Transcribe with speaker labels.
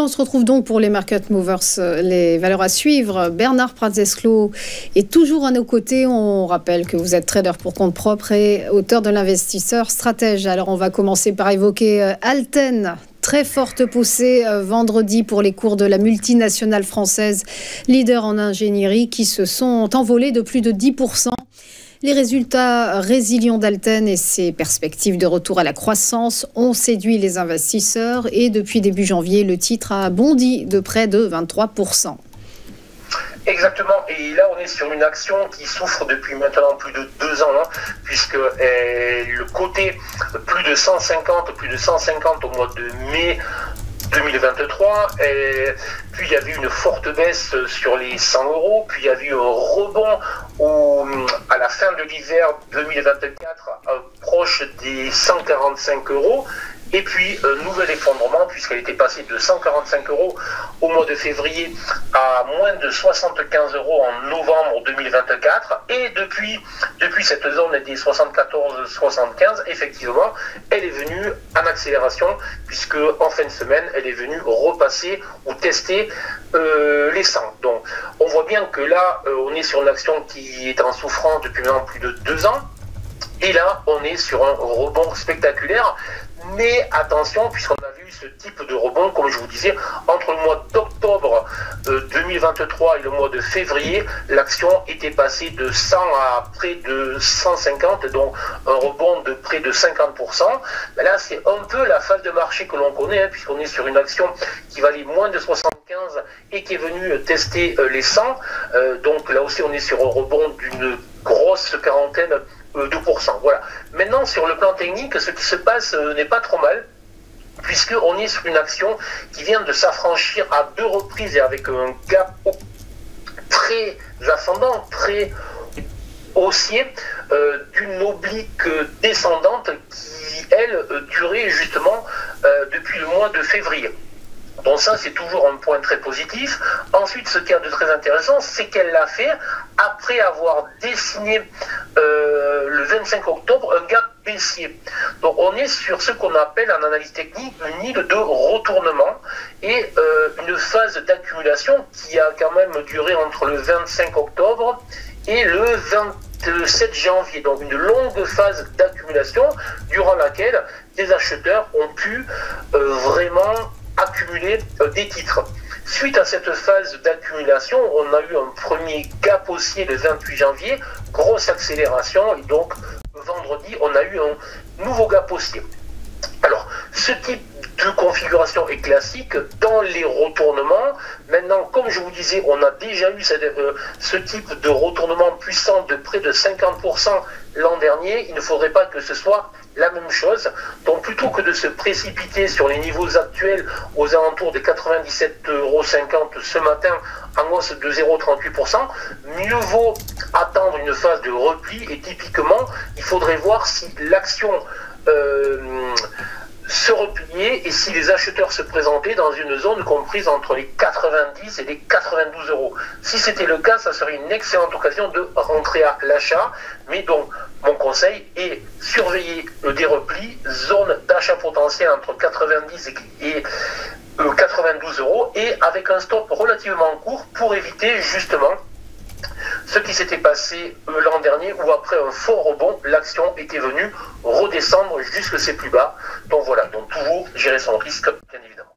Speaker 1: on se retrouve donc pour les Market Movers, les valeurs à suivre. Bernard Prazeslot est toujours à nos côtés. On rappelle que vous êtes trader pour compte propre et auteur de l'Investisseur Stratège. Alors, on va commencer par évoquer Alten. Très forte poussée vendredi pour les cours de la multinationale française, leader en ingénierie, qui se sont envolés de plus de 10%. Les résultats résilients d'Alten et ses perspectives de retour à la croissance ont séduit les investisseurs et depuis début janvier, le titre a bondi de près de 23%.
Speaker 2: Exactement, et là on est sur une action qui souffre depuis maintenant plus de 2 ans, puisque le côté plus de 150 au mois de mai 2023, puis il y a eu une forte baisse sur les 100 €, puis il y a eu un rebond à la fin de l'hiver 2024 proche des 145 €, et puis un nouvel effondrement puisqu'elle était passée de 145 € au mois de février à moins de 75 € en novembre 2024, et depuis cette zone des 74-75, effectivement, elle est venue en accélération puisque en fin de semaine, elle est venue repasser ou tester les 100. Donc on voit bien que là, on est sur une action qui est en souffrance depuis maintenant plus de 2 ans, et là, on est sur un rebond spectaculaire. Mais attention, puisqu'on a vu ce type de rebond, comme je vous disais, entre le mois d'octobre 2023 et le mois de février, l'action était passée de 100 à près de 150, donc un rebond de près de 50%. Mais là, c'est un peu la phase de marché que l'on connaît, puisqu'on est sur une action qui valait moins de 75 et qui est venue tester les 100. Donc là aussi, on est sur un rebond d'une grosse quarantaine de pourcents. Voilà. Maintenant, sur le plan technique, ce qui se passe n'est pas trop mal, puisqu'on est sur une action qui vient de s'affranchir à 2 reprises et avec un gap très ascendant, très haussier, d'une oblique descendante qui, elle, durait justement depuis le mois de février. Donc ça, c'est toujours un point très positif. Ensuite, ce qu'il y a de très intéressant, c'est qu'elle l'a fait après avoir dessiné le 25 octobre un gap baissier. Donc on est sur ce qu'on appelle en analyse technique une île de retournement et une phase d'accumulation qui a quand même duré entre le 25 octobre et le 27 janvier. Donc une longue phase d'accumulation durant laquelle les acheteurs ont pu vraiment accumuler des titres. Suite à cette phase d'accumulation, on a eu un premier gap haussier le 28 janvier, grosse accélération, et donc vendredi, on a eu un nouveau gap haussier. Alors, ce type de configuration est classique dans les retournements. Maintenant, comme je vous disais, on a déjà eu ce type de retournement puissant de près de 50% l'an dernier. Il ne faudrait pas que ce soit la même chose. Donc plutôt que de se précipiter sur les niveaux actuels aux alentours des 97,50 € ce matin en hausse de 0,38%, mieux vaut attendre une phase de repli, et typiquement il faudrait voir si l'action se replier et si les acheteurs se présentaient dans une zone comprise entre les 90 et les 92 €. Si c'était le cas, ça serait une excellente occasion de rentrer à l'achat. Mais donc, mon conseil est surveiller des replis, zone d'achat potentiel entre 90 et 92 € et avec un stop relativement court pour éviter justement ce qui s'était passé l'an dernier où après un fort rebond, l'action était venue redescendre jusque ses plus bas. Donc voilà, donc toujours gérer son risque.